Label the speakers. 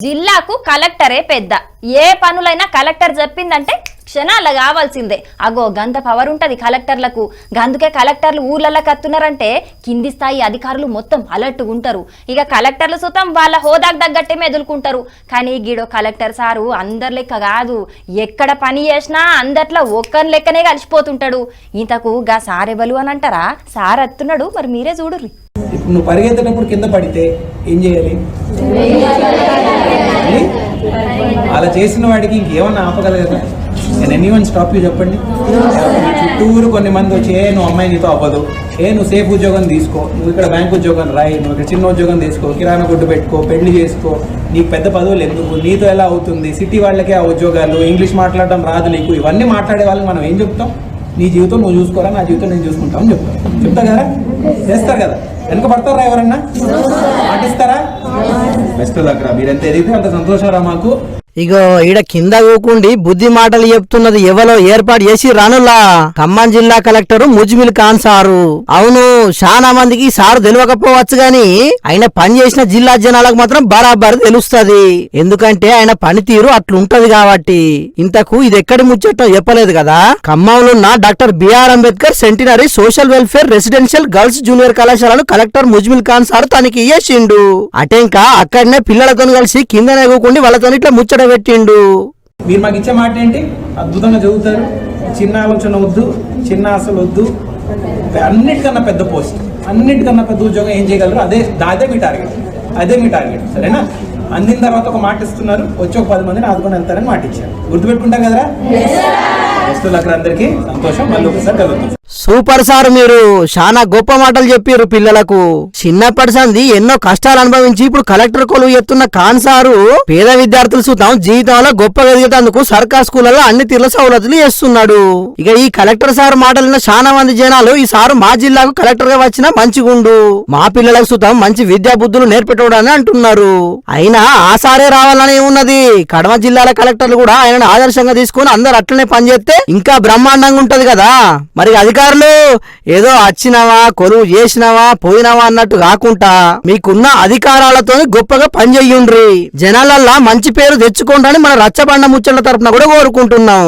Speaker 1: జిల్లాకు కలెక్టరే పెద్ద. ఏ పనులైనా కలెక్టర్ చెప్పిందంటే క్షణాల కావాల్సిందే. అగో గంత పవర్ ఉంటది కలెక్టర్లకు. గందుకే కలెక్టర్లు ఊర్లలో కత్తున్నారంటే కింది స్థాయి అధికారులు మొత్తం అలర్ట్ ఉంటారు. ఇక కలెక్టర్లు సుతం వాళ్ళ హోదాకు తగ్గట్టే మెదులుకుంటారు. కానీ గీడో కలెక్టర్ సారు అందరి లెక్క కాదు. ఎక్కడ పని చేసినా అందట్లో ఒక్కని లెక్కనే కలిసిపోతుంటాడు. ఇంతకు గా సారెవలు అని అంటారా? సార్ అత్తున్నాడు, మరి మీరే చూడుర్రి.
Speaker 2: ఇప్పుడు నువ్వు పరిగెత్తేటప్పుడు కింద పడితే ఏం చేయాలి? అలా చేసిన వాడికి ఇంకేమన్నా ఆపగలగదా? నేను ఎనీవన్ స్టాప్ యూ చెప్పండి. చుట్టూరు కొన్ని మంది వచ్చి నువ్వు అమ్మాయి నీతో అవ్వదు, నువ్వు సేఫ్ ఉద్యోగం తీసుకో, నువ్వు ఇక్కడ బ్యాంక్ ఉద్యోగం రాయి, నువ్వు ఇక్కడ చిన్న ఉద్యోగం తీసుకో, కిరాణా కొట్టు పెట్టుకో, పెళ్లి చేసుకో, నీకు పెద్ద పదవులు ఎందుకు, నీతో ఎలా అవుతుంది, సిటీ వాళ్ళకే ఆ ఉద్యోగాలు, ఇంగ్లీష్ మాట్లాడడం రాదు నీకు, ఇవన్నీ మాట్లాడే వాళ్ళకి మనం ఏం చెప్తాం? నీ జీవితం నువ్వు చూసుకోరా, నా జీవితం నేను చూసుకుంటామని చెప్తా కదా? చేస్తారు కదా? వెనక పడతారా? ఎవరన్నా పాటిస్తారా? బెస్ట్ లక్ రా. మీరెంత ఎదిగితే అంత సంతోషరా మాకు.
Speaker 3: ఇగో ఈడ కింద కూకుండి బుద్ధి మాటలు చెప్తున్నది ఎవరో ఏర్పాటు చేసి రానులా ఖమ్మం జిల్లా కలెక్టర్ ముజ్మిల్ ఖాన్ సారు. అవును, చాలా మందికి సారు తెలియకపోవచ్చు గాని ఆయన పని చేసిన జిల్లా జనాలకు మాత్రం బరాబర్ తెలుస్తది. ఎందుకంటే ఆయన పనితీరు అట్లుంటది కాబట్టి. ఇంతకు ఇది ఎక్కడి ముచ్చటో చెప్పలేదు కదా. ఖమ్మంలో ఉన్న doctor BR Ambedkar centenary social welfare residential girls junior కళాశాలను కలెక్టర్ ముజ్మిల్ ఖాన్ సారు తనకి చేసిండు. అటెంకా అక్కడనే పిల్లలతో కలిసి కిందనే కూకుండి వాళ్ళతో ఇట్లా ముచ్చట పెట్టిండు.
Speaker 2: మీరు మాకు ఇచ్చే మాట ఏంటి? అద్భుతంగా చదువుతారు, చిన్న ఆలోచన వద్దు, చిన్న ఆశలు వద్దు, అన్నిటికన్నా పెద్ద పోస్ట్, అన్నిటికన్నా పెద్ద ఉద్యోగం ఏం చేయగలరు? అదే మీ టార్గెట్. సరేనా? అందిన తర్వాత ఒక మాట ఇస్తున్నారు, వచ్చి ఒక 10 మందిని ఆదుకొని వెళ్తారని మాట ఇచ్చారు. గుర్తుపెట్టుకుంటాం కదరా? అందరికీ సంతోషం. మళ్ళీ ఒకసారి కలుగుతాం.
Speaker 3: సూపర్ సార్, మీరు చాలా గొప్ప మాటలు చెప్పారు పిల్లలకు. చిన్నప్పటి సంది ఎన్నో కష్టాలు అనుభవించి ఇప్పుడు కలెక్టర్ కొలువు ఎత్తున్న ఖాన్ సారు పేద విద్యార్థులు సుతం జీవితంలో గొప్పగా ఎదిగేందుకు సర్కార్ స్కూళ్లలో అన్ని తీర్ల సౌలతులు చేస్తున్నాడు. ఇక ఈ కలెక్టర్ సార్ మాటలిన చాలా మంది జనాలు ఈ సారు మా జిల్లాకు కలెక్టర్ గా వచ్చినా మంచిగుండు, మా పిల్లలకు సుతం మంచి విద్యా బుద్ధులు నేర్పెట్టోడని అంటున్నారు. అయినా ఆ సారే రావాలని ఉన్నది. కడమ జిల్లాల కలెక్టర్లు కూడా ఆయనను ఆదర్శంగా తీసుకుని అందరు అట్లనే పనిచేస్తే ఇంకా బ్రహ్మాండంగా ఉంటది కదా. మరి అధికారులు ఏదో వచ్చినావా, కొలువు చేసినావా, పోయినావా అన్నట్టు కాకుండా మీకున్న అధికారాలతో గొప్పగా పనిచేయుండ్రి, జనాలల్లా మంచి పేరు తెచ్చుకోండి అని మన రచ్చబండ ముచ్చట్ల తరపున కూడా కోరుకుంటున్నాం.